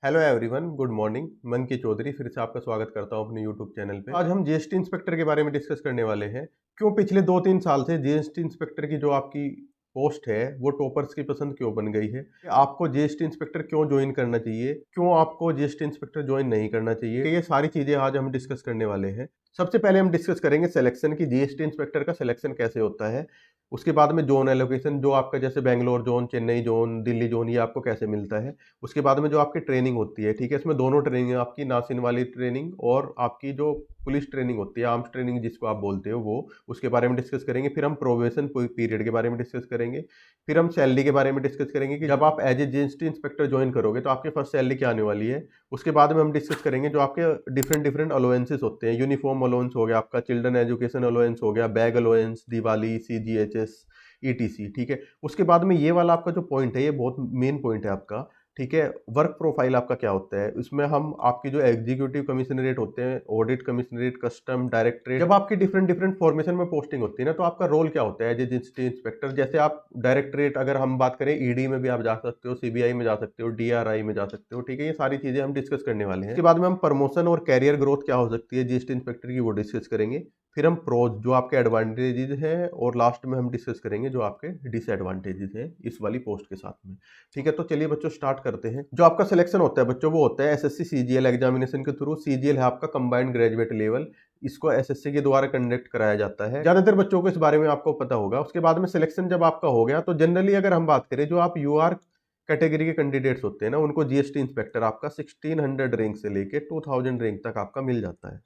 Hello everyone, good morning. मन की चौधरी फिर से आपका स्वागत करता हूं अपने यूट्यूब चैनल पे। आज हम जीएसटी इंस्पेक्टर के बारे में डिस्कस करने वाले हैं। क्यों पिछले 2-3 साल से जीएसटी इंस्पेक्टर की जो आपकी पोस्ट है वो टॉपर्स की पसंद क्यों बन गई है, आपको जीएसटी इंस्पेक्टर क्यों ज्वाइन करना चाहिए, क्यों आपको जीएसटी इंस्पेक्टर ज्वाइन नहीं करना चाहिए, ये सारी चीजें आज हम डिस्कस करने वाले हैं। सबसे पहले हम डिस्कस करेंगे सिलेक्शन की, जीएसटी इंस्पेक्टर का सिलेक्शन कैसे होता है। उसके बाद में जोन एलोकेशन, जो आपका जैसे Bangalore zone, Chennai zone, Delhi zone, ये आपको कैसे मिलता है। उसके बाद में जो आपकी ट्रेनिंग होती है, ठीक है, इसमें दोनों ट्रेनिंग है, आपकी नासिन वाली ट्रेनिंग और आपकी जो पुलिस ट्रेनिंग होती है, आर्म्स ट्रेनिंग जिसको आप बोलते हो, वो उसके बारे में डिस्कस करेंगे। फिर हम प्रोबेशन पीरियड के बारे में डिस्कस करेंगे। फिर हम सैलरी के बारे में डिस्कस करेंगे कि जब आप as a GST inspector join करोगे तो आपके फर्स्ट सैलरी क्या आने वाली है। उसके बाद में हम डिस्कस करेंगे जो आपके डिफरेंट डिफरेंट अलाउंसेस होते हैं। यूनिफॉर्म अलाउंस हो गया, आपका चिल्ड्रन एजुकेशन अलाउंस हो गया, bag allowance, Diwali, CGHS, etc, ठीक है। उसके बाद में ये वाला आपका जो पॉइंट है, ये बहुत मेन पॉइंट है आपका, ठीक है। वर्क प्रोफाइल आपका क्या होता है, इसमें हम आपकी जो एग्जीक्यूटिव कमिश्नरेट होते हैं, ऑडिट कमिश्नरेट, कस्टम, डायरेक्टरेट, जब आपकी डिफरेंट डिफरेंट फॉर्मेशन में पोस्टिंग होती है ना, तो आपका रोल क्या होता है एज ए जीएसटी इंस्पेक्टर। जैसे आप डायरेक्टरेट, अगर हम बात करें, ईडी में भी आप जा सकते हो, सीबीआई में जा सकते हो, डीआरआई में जा सकते हो, ठीक है। ये सारी चीजें हम डिस्कस करने वाले हैं। इसके बाद में हम प्रमोशन और कैरियर ग्रोथ क्या हो सकती है जीएसटी इंस्पेक्टर की, वो डिस्कस करेंगे। फिर हम प्रोज, जो आपके एडवांटेजेस हैं, और लास्ट में हम डिस्कस करेंगे जो आपके डिसएडवांटेजेस हैं इस वाली पोस्ट के साथ में, ठीक है। तो चलिए बच्चों स्टार्ट करते हैं। जो आपका सिलेक्शन होता है बच्चों, वो होता है एसएससी सीजीएल एग्जामिनेशन के थ्रू। सीजीएल है आपका कंबाइंड ग्रेजुएट लेवल, इसको एसएससी के द्वारा कंडक्ट कराया जाता है। ज्यादातर बच्चों को इस बारे में आपको पता होगा। उसके बाद में सिलेक्शन जब आपका हो गया, तो जनरली अगर हम बात करें, जो आप यूआर कैटेगरी के कैंडिडेट्स होते हैं ना, उनको जीएसटी इंस्पेक्टर आपका 1600 रैंक से लेके 2000 रैंक तक आपका मिल जाता है,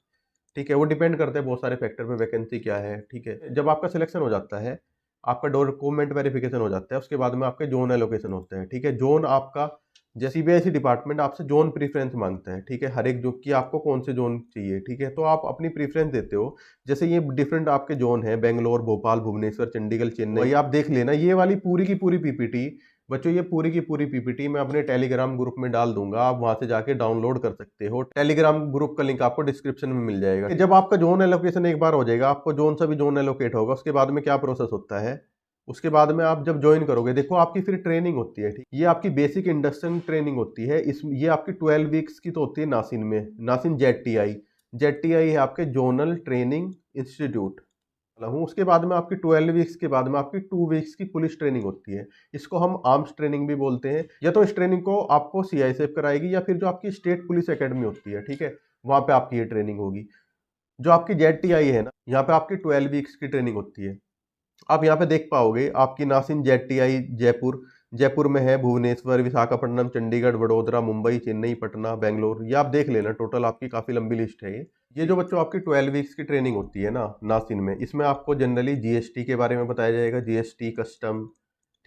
ठीक है। वो डिपेंड करता है बहुत सारे फैक्टर पे, वैकेंसी क्या है, ठीक है। जब आपका सिलेक्शन हो जाता है, आपका डॉक्यूमेंट वेरिफिकेशन हो जाता है, उसके बाद में आपके जोन एलोकेशन होते हैं, ठीक है। जोन आपका, जैसे सीबीएसई डिपार्टमेंट आपसे जोन प्रीफरेंस मांगता है, ठीक है, हर एक जो कि आपको कौन से जोन चाहिए, ठीक है। तो आप अपनी प्रीफरेंस देते हो। जैसे ये डिफरेंट आपके जोन है, बेंगलोर, भोपाल, भुवनेश्वर, चंडीगढ़, चेन्नई, आप देख लेना। ये वाली पूरी की पूरी पीपीटी बच्चों, ये पूरी की पूरी पीपीटी मैं अपने टेलीग्राम ग्रुप में डाल दूंगा, आप वहां से जाके डाउनलोड कर सकते हो। टेलीग्राम ग्रुप का लिंक आपको डिस्क्रिप्शन में मिल जाएगा। जब आपका जोन एलोकेशन एक बार हो जाएगा, आपको जोन सा भी जोन एलोकेट होगा, उसके बाद में क्या प्रोसेस होता है, उसके बाद में आप जब ज्वाइन करोगे, देखो आपकी फिर ट्रेनिंग होती है, ठीक। ये आपकी बेसिक इंडक्शन ट्रेनिंग होती है। इस ये आपकी 12 वीक्स की तो होती है नासिन में, नासिन जेटीआई। जेटीआई है आपके जोनल ट्रेनिंग इंस्टीट्यूट हूँ। उसके बाद में आपकी 12 वीक्स के बाद में आपकी 2 वीक्स की पुलिस ट्रेनिंग होती है। इसको हम आर्म्स ट्रेनिंग भी बोलते हैं। या तो इस ट्रेनिंग को आपको सीआईएसएफ कराएगी, या फिर जो आपकी स्टेट पुलिस एकेडमी होती है, ठीक है, वहां पे आपकी ये ट्रेनिंग होगी। जो आपकी जेटीआई है ना, यहाँ पे आपकी 12 वीक्स की ट्रेनिंग होती है। आप यहाँ पे देख पाओगे आपकी नासिन जेटीआई जयपुर, जयपुर में है, भुवनेश्वर, विशाखापट्टनम, चंडीगढ़, वडोदरा, मुंबई, चेन्नई, पटना, बेंगलोर, ये आप देख लेना। टोटल आपकी काफी लंबी लिस्ट है ये जो बच्चों आपकी 12 वीक्स की ट्रेनिंग होती है ना नासिन में, इसमें आपको जनरली जीएसटी के बारे में बताया जाएगा, जीएसटी, कस्टम,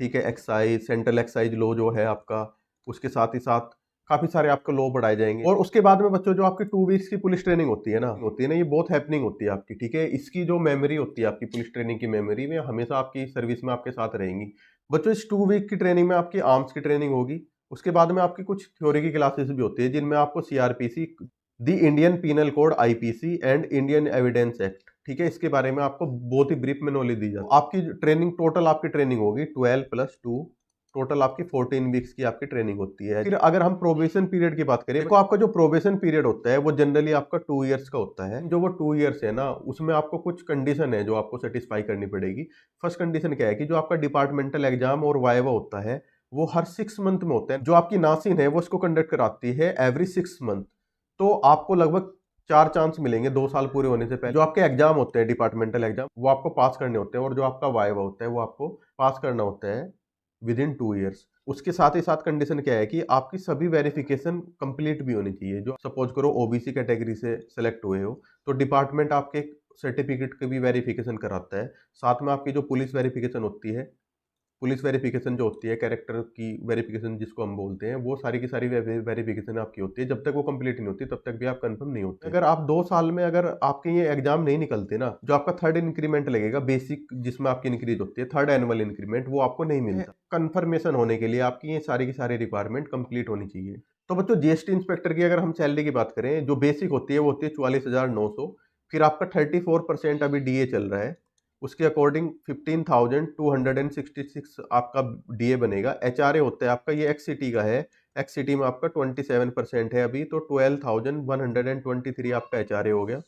ठीक है, एक्साइज, सेंट्रल एक्साइज लॉ जो है आपका, उसके साथ ही साथ काफी सारे आपको लॉ बढ़ाए जाएंगे। और उसके बाद में बच्चों जो आपकी 2 वीक्स की पुलिस ट्रेनिंग होती है ना, ये बहुत हैपनिंग होती है आपकी, ठीक है। इसकी जो मेमोरी होती है आपकी पुलिस ट्रेनिंग की मेमोरी में, हमेशा आपकी सर्विस में आपके साथ रहेंगी। बच्चों इस 2 वीक की ट्रेनिंग में आपकी आर्म्स की ट्रेनिंग होगी। उसके बाद में आपकी कुछ थ्योरी की क्लासेस भी होती है, जिनमें आपको CrPC, the Indian penal code, IPC and Indian evidence act, ठीक है, इसके बारे में आपको बहुत ही ब्रीफ में नॉलेज दी जाती है। आपकी ट्रेनिंग, टोटल आपकी ट्रेनिंग होगी 12+2, टोटल आपकी 14 वीक्स की आपकी ट्रेनिंग होती है। फिर अगर हम प्रोबेशन पीरियड की बात करें, तो आपका जो प्रोबेशन पीरियड होता है वो जनरली आपका 2 इयर्स का होता है। जो वो 2 इयर्स है ना, उसमें आपको कुछ कंडीशन है जो आपको सेटिस्फाई करनी पड़ेगी। फर्स्ट कंडीशन क्या है कि जो आपका डिपार्टमेंटल एग्जाम और वाइवा होता है, वो हर 6 मंथ में होता है। जो आपकी नासिन है वो इसको कंडक्ट कराती है एवरी 6 मंथ। तो आपको लगभग 4 चांस मिलेंगे 2 साल पूरे होने से पहले। जो आपके एग्जाम होते हैं डिपार्टमेंटल एग्जाम, वो आपको पास करने होते हैं, और जो आपका वाइवा होता है वो आपको पास करना होता है विद इन 2 ईयर्स। उसके साथ ही साथ कंडीशन क्या है कि आपकी सभी वेरिफिकेशन कंप्लीट भी होनी चाहिए। जो सपोज करो ओबीसी कैटेगरी से सेलेक्ट हुए हो, तो डिपार्टमेंट आपके सर्टिफिकेट की भी वेरिफिकेशन कराता है। साथ में आपकी जो पुलिस वेरिफिकेशन होती है, पुलिस वेरिफिकेशन जो होती है, कैरेक्टर की वेरिफिकेशन जिसको हम बोलते हैं, वो सारी की सारी वेरिफिकेशन आपकी होती है। जब तक वो कंप्लीट नहीं होती तब तक भी आप कंफर्म नहीं होते। अगर आप 2 साल में अगर आपके ये एग्जाम नहीं निकलते ना, जो आपका थर्ड इंक्रीमेंट लगेगा, बेसिक जिसमें आपकी इंक्रीज होती है, थर्ड एनुअल इंक्रीमेंट, वो आपको नहीं मिलता। कंफर्मेशन होने के लिए आपकी ये सारी की सारी रिक्वायरमेंट कंप्लीट होनी चाहिए। तो बच्चों जीएसटी इंस्पेक्टर की अगर हम सैलरी की बात करें, जो बेसिक होती है वो होती है 44,900। फिर आपका 34% अभी डीए चल रहा है, उसके अकॉर्डिंग 15,266 आपका डीए बनेगा। एचआरए होता है आपका, ये एक्ससीटी का है, एक्स सिटी में आपका 27% है अभी, तो 12,123 आपका HRA हो गया।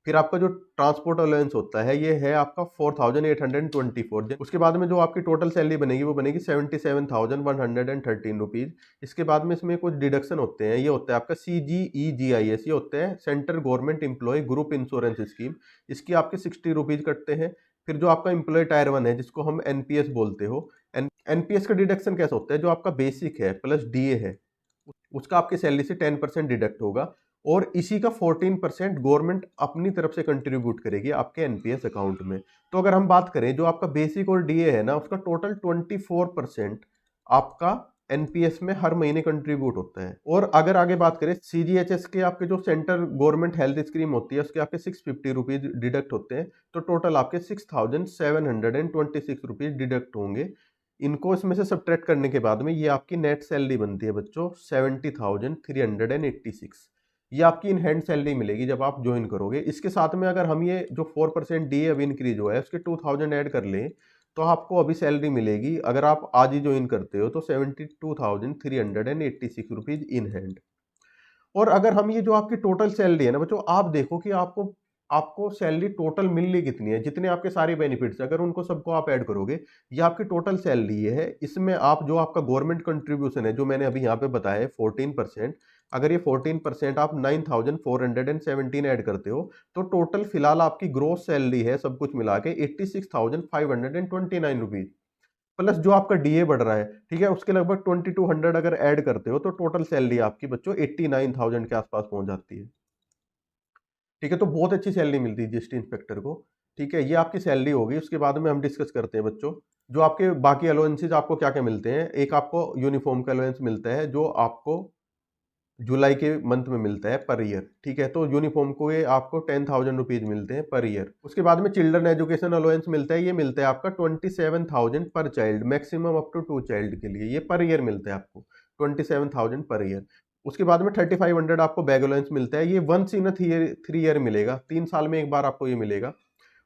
फिर आपका जो ट्रांसपोर्ट अलाउंस होता है ये है आपका 4,824। उसके बाद में जो आपकी टोटल सैलरी बनेगी वो बनेगी 77,113 रुपीज। इसके बाद में इसमें कुछ डिडक्शन होते हैं, ये होता है आपका CGEGIS, ये होते हैं central government employ group insurance scheme, इसकी आपके 60 रुपीज कटते हैं। फिर जो आपका एम्प्लॉय टायर 1 है जिसको हम NPS बोलते हो, NPS का डिडक्शन कैसा होता है, जो आपका बेसिक है प्लस DA है उसका आपकी सैलरी से 10% डिडक्ट होगा, और इसी का 14% गवर्नमेंट अपनी तरफ से कंट्रीब्यूट करेगी आपके एनपीएस अकाउंट में। तो अगर हम बात करें जो आपका बेसिक और डीए है ना, उसका टोटल 24% आपका एनपीएस में हर महीने कंट्रीब्यूट होता है। और अगर आगे बात करें सीजीएचएस के आपके जो सेंट्रल गवर्नमेंट हेल्थ स्कीम होती है उसके आपके 650 रुपीज डिडक्ट होते हैं, तो टोटल आपके 6,726 रुपीज डिडक्ट होंगे। इनको इसमें से सब्ट्रैक्ट करने के बाद में ये आपकी नेट सैलरी बनती है बच्चों 70,386। ये आपकी इन हैंड सैलरी मिलेगी जब आप ज्वाइन करोगे। इसके साथ में अगर हम ये जो 4% डीए अभी इंक्रीज हुआ है उसके 2000 ऐड कर लें तो आपको अभी सैलरी मिलेगी, अगर आप आज ही ज्वाइन करते हो तो 72,386 रुपीज इन हैंड। और अगर हम ये जो आपकी टोटल सैलरी है ना बच्चों, आप देखो कि आपको आपको सैलरी टोटल मिल रही कितनी है, जितने आपके सारे बेनिफिट्स अगर उनको सबको आप ऐड करोगे, ये आपकी टोटल सैलरी है। इसमें आप जो आपका गवर्नमेंट कंट्रीब्यूशन है जो मैंने अभी यहाँ पे बताया है 14%, अगर ये 14% आप 9,417 ऐड करते हो तो टोटल फिलहाल आपकी ग्रोस सैलरी है सब कुछ मिला के 86,529 रुपीज, प्लस जो आपका डीए बढ़ रहा है, ठीक है, उसके लगभग 2200 अगर ऐड करते हो तो टोटल सैलरी आपकी बच्चों 89,000 के आसपास पहुंच जाती है। ठीक है, तो बहुत अच्छी सैलरी मिलती है जीएसटी इंस्पेक्टर को। ठीक है, ये आपकी सैलरी होगी। उसके बाद में हम डिस्कस करते हैं बच्चों जो आपके बाकी अलाउंसेस आपको क्या क्या मिलते हैं। एक आपको यूनिफॉर्म का अलाउंस मिलता है जो आपको जुलाई के मंथ में मिलता है पर ईयर। ठीक है, तो यूनिफॉर्म को ये आपको 10,000 रुपीज मिलते हैं पर ईयर। उसके बाद में चिल्ड्रन एजुकेशन अलाउंस मिलता है, ये मिलता है आपका 27,000 पर child, maximum up to 2 child के लिए, ये पर ईयर मिलता है आपको 27,000 पर ईयर। उसके बाद में 3500 आपको बैग अलाउंस मिलता है, ये वंस इन 3 ईयर मिलेगा, 3 साल में एक बार आपको ये मिलेगा।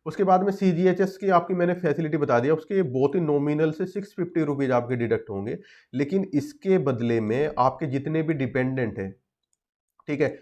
उसके बाद में सीजीएचएस की आपकी मैंने फैसिलिटी बता दिया, उसके बहुत ही नॉमिनल से 650 रुपीज आपके डिडक्ट होंगे, लेकिन इसके बदले में आपके जितने भी डिपेंडेंट हैं, ठीक है,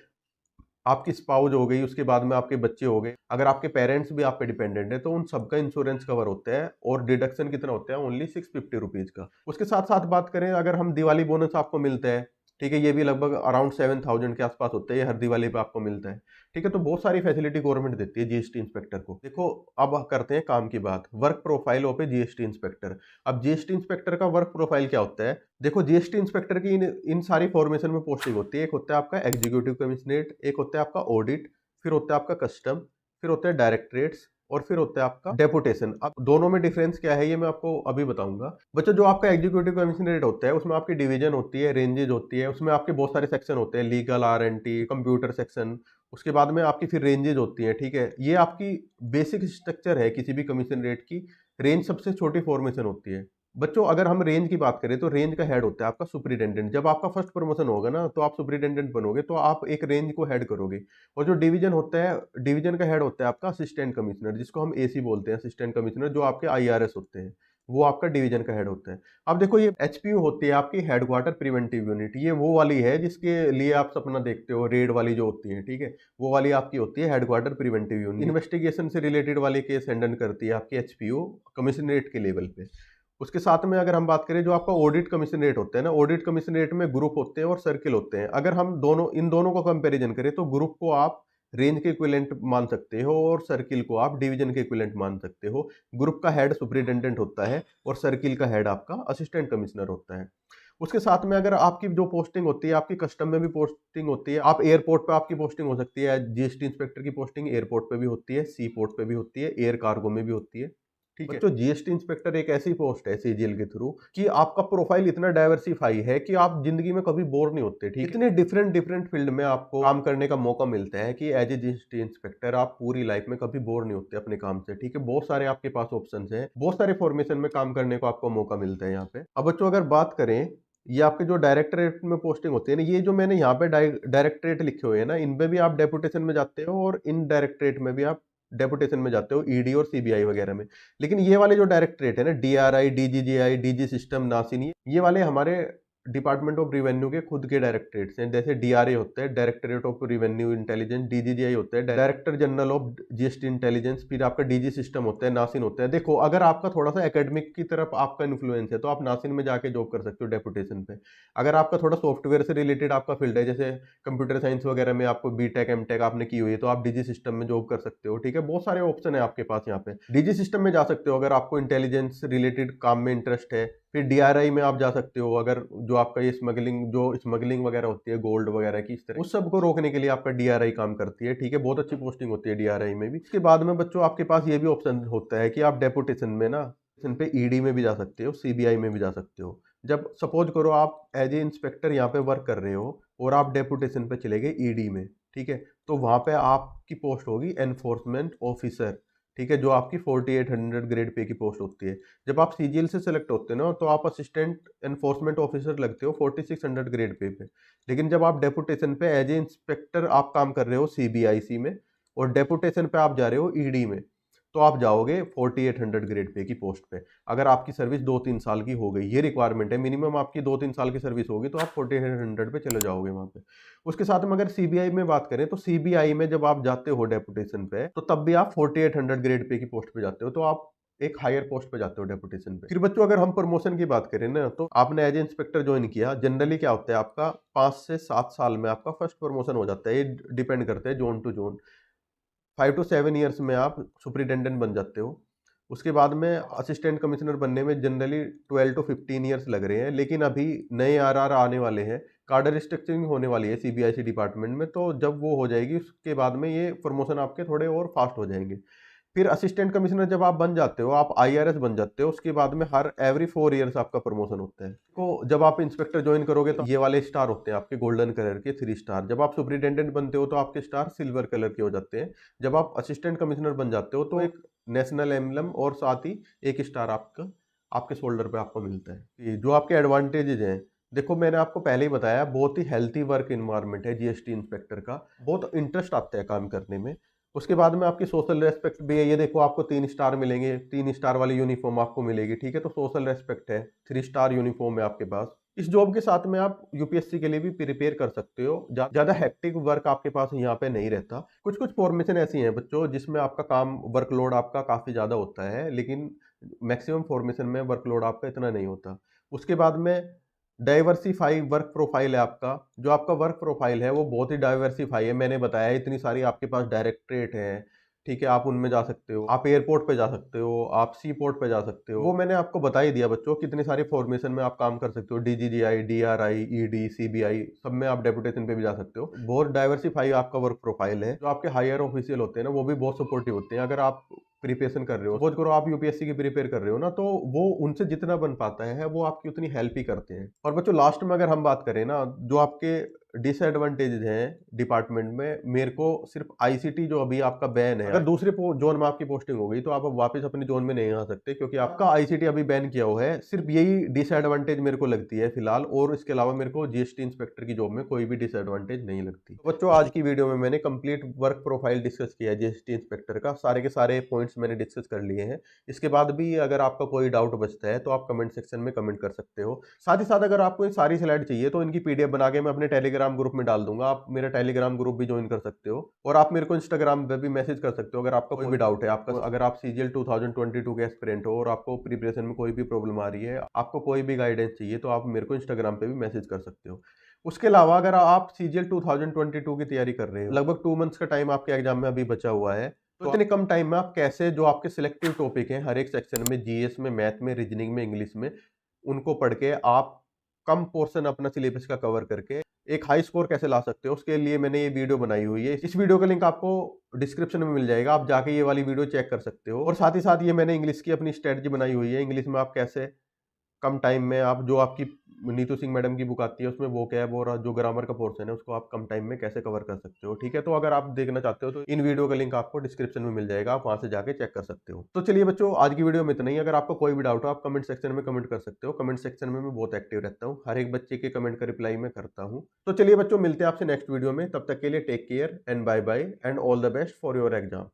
आपकी स्पाउस हो गई, उसके बाद में आपके बच्चे हो गए, अगर आपके पेरेंट्स भी आप पे डिपेंडेंट है तो उन सबका इंश्योरेंस कवर होता है, और डिडक्शन कितना होता है ओनली 650 रुपीज का। उसके साथ साथ बात करें अगर हम दिवाली बोनस आपको मिलता है, ठीक है, ये भी लगभग अराउंड 7,000 के आसपास होता है, ये हर दिवाली पे आपको मिलता है। ठीक है, तो बहुत सारी फैसिलिटी गवर्नमेंट देती है जीएसटी इंस्पेक्टर को। देखो अब करते हैं काम की बात, work profile of A GST inspector. अब जीएसटी इंस्पेक्टर का वर्क प्रोफाइल क्या होता है, देखो जीएसटी इंस्पेक्टर की इन सारी फॉर्मेशन में पोस्टिंग होती है। एक होता है आपका एग्जीक्यूटिव कमिश्नरेट, एक होता है आपका ऑडिट, फिर होता है आपका कस्टम, फिर होता है डायरेक्टरेट्स, और फिर होता है आपका डेपुटेशन। अब दोनों में डिफरेंस क्या है ये मैं आपको अभी बताऊंगा। बच्चों जो आपका एग्जीक्यूटिव कमिश्नरेट होता है उसमें आपकी डिवीजन होती है, रेंजेज होती है, उसमें आपके बहुत सारे सेक्शन होते हैं, लीगल, R&T, कंप्यूटर सेक्शन। उसके बाद में आपकी फिर रेंजेज होती है। ठीक है, ये आपकी बेसिक स्ट्रक्चर है किसी भी कमिश्नरेट की। रेंज सबसे छोटी फॉर्मेशन होती है। बच्चों अगर हम रेंज की बात करें तो रेंज का हेड होता है आपका सुपरिटेंडेंट। जब आपका फर्स्ट प्रमोशन होगा ना तो आप सुपरिटेंडेंट बनोगे तो आप एक रेंज को हेड करोगे। और जो डिवीजन होता है, डिवीजन का हेड होता है आपका असिस्टेंट कमिश्नर, जिसको हम AC बोलते हैं, असिस्टेंट कमिश्नर, जो आपके IRS होते हैं, वो आपका डिवीजन का हेड होता है। अब देखो ये HPU होती है आपकी हेडक्वार्टर प्रिवेंटिव यूनिट, ये वो वाली है जिसके लिए आप सपना देखते हो, रेड वाली जो होती है, ठीक है, वो वाली आपकी होती है हेडक्वार्टर प्रिवेंटिव यूनिट। इन्वेस्टिगेशन से रिलेटेड वाले केस हैंडल करती है आपकी HPU कमिश्नरेट के लेवल पे। उसके साथ में अगर हम बात करें जो आपका ऑडिट कमिश्नरेट होता है ना, ऑडिट कमिश्नरेट में ग्रुप होते हैं और सर्किल होते हैं। अगर हम इन दोनों को कंपैरिजन करें तो ग्रुप को आप रेंज के इक्विवेलेंट मान सकते हो और सर्किल को आप डिवीजन के इक्विवेलेंट मान सकते हो। ग्रुप का हेड सुपरिटेंडेंट होता है और सर्किल का हेड आपका असिस्टेंट कमिश्नर होता है। उसके साथ में अगर आपकी जो पोस्टिंग होती है, आपकी कस्टम में भी पोस्टिंग होती है, आप एयरपोर्ट पे आपकी पोस्टिंग हो सकती है। जीएसटी इंस्पेक्टर की पोस्टिंग एयरपोर्ट पे भी होती है, सी पोर्ट पे भी होती है, एयर कार्गो में भी होती है। ठीक है, तो जीएसटी इंस्पेक्टर एक ऐसी पोस्ट है सीजीएल के थ्रू कि आपका प्रोफाइल इतना डाइवर्सिफाई है कि आप जिंदगी में कभी बोर नहीं होते। ठीक है, इतने डिफरेंट डिफरेंट फील्ड में आपको काम करने का मौका मिलता है कि एज ए जीएसटी इंस्पेक्टर आप पूरी लाइफ में कभी बोर नहीं होते अपने काम से। ठीक है, बहुत सारे आपके पास ऑप्शंस हैं, बहुत सारे फॉर्मेशन में काम करने को आपको मौका मिलता है यहाँ पे। अब बच्चों अगर बात करें ये आपके जो डायरेक्टरेट में पोस्टिंग होती है ना, ये जो मैंने यहाँ पे डायरेक्टरेट लिखे हुए हैं ना, इनमें भी आप डेपुटेशन में जाते हो और इन डायरेक्टरेट में भी आप डेपुटेशन में जाते हो, ईडी और सीबीआई वगैरह में। लेकिन ये वाले जो डायरेक्टरेट है ना, DRI, DGGI, DG सिस्टम, नासिन, ये वाले हमारे डिपार्टमेंट ऑफ रिवेन्यू के खुद के डायरेक्टरेट्स हैं, जैसे डीआरए होता है, directorate of revenue intelligence, DGGI होता है, director general of GST intelligence, फिर आपका डीजी सिस्टम होता है, नासिन होता है। देखो अगर आपका थोड़ा सा एकेडमिक की तरफ आपका इन्फ्लुएंस है तो आप नासिन में जाके जॉब कर सकते हो डेपुटेशन पे। अगर आपका थोड़ा सॉफ्टवेयर से रिलेटेड आपका फील्ड है, जैसे कंप्यूटर साइंस वगैरह में आपको बीटेक एमटेक आपने की हुई है, तो आप डीजी सिस्टम में जॉब कर सकते हो। ठीक है, बहुत सारे ऑप्शन है आपके पास यहाँ पे। डीजी सिस्टम में जा सकते हो अगर आपको इंटेलिजेंस रिलेटेड काम में इंटरेस्ट है। फिर डीआरआई में आप जा सकते हो अगर जो आपका ये स्मगलिंग वगैरह होती है गोल्ड वगैरह की, इस तरह उस सब को रोकने के लिए आपका डीआरआई काम करती है। ठीक है, बहुत अच्छी पोस्टिंग होती है डीआरआई में भी। इसके बाद में बच्चों आपके पास ये भी ऑप्शन होता है कि आप डेपुटेशन में ना पे ईडी में भी जा सकते हो, सीबीआई में भी जा सकते हो। जब सपोज करो आप एज ए इंस्पेक्टर यहाँ पे वर्क कर रहे हो और आप डेपुटेशन पे चले गए ईडी में, ठीक है, तो वहां पे आपकी पोस्ट होगी एनफोर्समेंट ऑफिसर। ठीक है, जो आपकी 4800 ग्रेड पे की पोस्ट होती है। जब आप सीजीएल से सेलेक्ट होते हो ना तो आप असिस्टेंट एनफोर्समेंट ऑफिसर लगते हो 4600 ग्रेड पे। लेकिन जब आप डेपुटेशन पे एज ए इंस्पेक्टर आप काम कर रहे हो सीबीआईसी में और डेपुटेशन पे आप जा रहे हो ईडी में, तो आप जाओगे 4800 ग्रेड पे की पोस्ट पे। अगर आपकी सर्विस 2-3 साल की हो गई, ये रिक्वायरमेंट है, मिनिमम आपकी 2-3 साल की सर्विस होगी तो आप 4800 पे चले जाओगे वहां पे। उसके साथ में अगर सीबीआई में बात करें तो सीबीआई में जब आप जाते हो डेपुटेशन पे तो तब भी आप 4800 ग्रेड पे की पोस्ट पे जाते हो, तो आप एक हायर पोस्ट पे जाते हो डेपुटेशन पे। फिर बच्चों अगर हम प्रमोशन की बात करें ना तो आपने एज ए इंस्पेक्टर ज्वाइन किया, जनरली क्या होता है आपका 5 से 7 साल में आपका फर्स्ट प्रमोशन हो जाता है। ये डिपेंड करता है zone to zone. 5 to 7 years में आप सुपरिटेंडेंट बन जाते हो। उसके बाद में असिस्टेंट कमिश्नर बनने में जनरली 12 to 15 ईयर्स लग रहे हैं, लेकिन अभी नए आरआर आने वाले हैं, कार्डर रिस्ट्रक्चरिंग होने वाली है सीबीआईसी डिपार्टमेंट में, तो जब वो हो जाएगी उसके बाद में ये प्रमोशन आपके थोड़े और फास्ट हो जाएंगे। फिर असिस्टेंट कमिश्नर जब आप बन जाते हो, आप आईआरएस बन जाते हो, उसके बाद में हर एवरी 4 ईयर्स आपका प्रमोशन होता है। तो जब आप इंस्पेक्टर ज्वाइन करोगे तो ये वाले स्टार होते हैं आपके गोल्डन कलर के 3 स्टार। जब आप सुपरिटेंडेंट बनते हो तो आपके स्टार सिल्वर कलर के हो जाते हैं। जब आप असिस्टेंट कमिश्नर बन जाते हो तो एक नेशनल एम्बलम और साथ ही एक स्टार आपका आपके शोल्डर पे आपको मिलता है। ये जो आपके एडवांटेजेस हैं, देखो मैंने आपको पहले ही बताया, बहुत ही हेल्थी वर्क इन्वायरमेंट है जीएसटी इंस्पेक्टर का, बहुत इंटरेस्ट आता है काम करने में। उसके बाद में आपकी सोशल रेस्पेक्ट भी है, ये देखो आपको 3 स्टार मिलेंगे, 3 स्टार वाली यूनिफॉर्म आपको मिलेगी। ठीक है, तो सोशल रेस्पेक्ट है, 3 स्टार यूनिफॉर्म है आपके पास। इस जॉब के साथ में आप यूपीएससी के लिए भी प्रिपेयर कर सकते हो। ज्यादा हेक्टिक वर्क आपके पास यहाँ पे नहीं रहता। कुछ कुछ फॉर्मेशन ऐसी हैं बच्चों जिसमें आपका काम वर्कलोड आपका काफी ज्यादा होता है, लेकिन मैक्सिमम फॉर्मेशन में वर्कलोड आपका इतना नहीं होता। उसके बाद में डाइवर्सिफाई वर्क प्रोफाइल है आपका। जो आपका वर्क प्रोफाइल है वो बहुत ही डाइवर्सिफाई है, मैंने बताया इतनी सारी आपके पास डायरेक्टरेट है। ठीक है, आप उनमें जा सकते हो, आप एयरपोर्ट पे जा सकते हो, आप सी पोर्ट पे जा सकते हो, वो मैंने आपको बता ही दिया बच्चों। कितनी सारी फॉर्मेशन में आप काम कर सकते हो, डीजीजीआई, डीआरआई, ईडी, सीबीआई, सब में आप डेपुटेशन पे भी जा सकते हो। बहुत डाइवर्सिफाई आपका वर्क प्रोफाइल है। जो आपके हायर ऑफिशियल होते हैं ना वो भी बहुत सपोर्टिव होते हैं। अगर आप प्रिपरेशन कर रहे हो, सपोज करो आप यूपीएससी की प्रिपेयर कर रहे हो ना, तो वो उनसे जितना बन पाता है वो आपकी उतनी हेल्प ही करते हैं। और बच्चों लास्ट में अगर हम बात करें ना, जो आपके डिसएडवांटेजेस हैं डिपार्टमेंट में, मेरे को सिर्फ आईसीटी जो अभी आपका बैन है, अगर दूसरे जोन में आपकी पोस्टिंग हो गई तो आप अब वापस अपने जोन में नहीं आ सकते, क्योंकि आपका आईसीटी अभी बैन किया हुआ है। सिर्फ यही डिसएडवांटेज मेरे को लगती है फिलहाल, और इसके अलावा मेरे को जीएसटी इंस्पेक्टर की जॉब में कोई भी डिसएडवांटेज नहीं लगती। तो बच्चों आज की वीडियो में मैंने कंप्लीट वर्क प्रोफाइल डिस्कस किया है जीएसटी इंस्पेक्टर का, सारे के सारे पॉइंट्स मैंने डिस्कस कर लिए हैं। इसके बाद भी अगर आपका कोई डाउट बचता है तो आप कमेंट सेक्शन में कमेंट कर सकते हो। साथ ही साथ अगर आपको ये सारी स्लाइड चाहिए तो इनकी पीडीएफ बना के मैं अपने टेलीग्राम ग्रुप में डाल दूंगा, आप मेरा टेलीग्राम ग्रुप भी ज्वाइन कर सकते हो। और आप मेरे को इंस्टाग्राम पे भी मैसेज कर सकते हो अगर आपका कोई भी डाउट है। आपका अगर आप सीजीएल 2022 के एस्पिरेंट हो और आपको प्रिपरेशन में कोई भी प्रॉब्लम आ रही है, आपको कोई भी गाइडेंस चाहिए, तो आप मेरे को इंस्टाग्राम पे भी मैसेज कर सकते हो। उसके अलावा अगर आप सीजीएल 2022 की तैयारी कर रहे हो, लगभग 2 मंथ्स का टाइम आपके एग्जाम में अभी बचा हुआ है, तो इतने कम टाइम में आप कैसे जो आपके सिलेक्टिव टॉपिक हैं हर एक सेक्शन में, जीएस में, मैथ में, रीजनिंग में, इंग्लिश में, उनको पढ़ के आप कम पोर्शन अपना सिलेबस का कवर करके एक हाई स्कोर कैसे ला सकते हो, उसके लिए मैंने ये वीडियो बनाई हुई है। इस वीडियो का लिंक आपको डिस्क्रिप्शन में मिल जाएगा, आप जाके ये वाली वीडियो चेक कर सकते हो। और साथ ही साथ ये मैंने इंग्लिश की अपनी स्ट्रेटजी बनाई हुई है, इंग्लिश में आप कैसे कम टाइम में, आप जो आपकी नीतू सिंह मैडम की बुक आती है उसमें वो कैब और जो ग्रामर का पोर्शन है उसको आप कम टाइम में कैसे कवर कर सकते हो। ठीक है, तो अगर आप देखना चाहते हो तो इन वीडियो का लिंक आपको डिस्क्रिप्शन में मिल जाएगा, आप वहां से जाके चेक कर सकते हो। तो चलिए बच्चों आज की वीडियो में इतना ही। अगर आपको कोई भी डाउट हो आप कमेंट सेक्शन में कमेंट कर सकते हो। कमेंट सेक्शन में मैं बहुत एक्टिव रहता हूँ, हर एक बच्चे के कमेंट का रिप्लाई मैं करता हूँ। तो चलिए बच्चों मिलते हैं आपसे नेक्स्ट वीडियो में, तब तक के लिए take care and bye bye and all the best for your exam.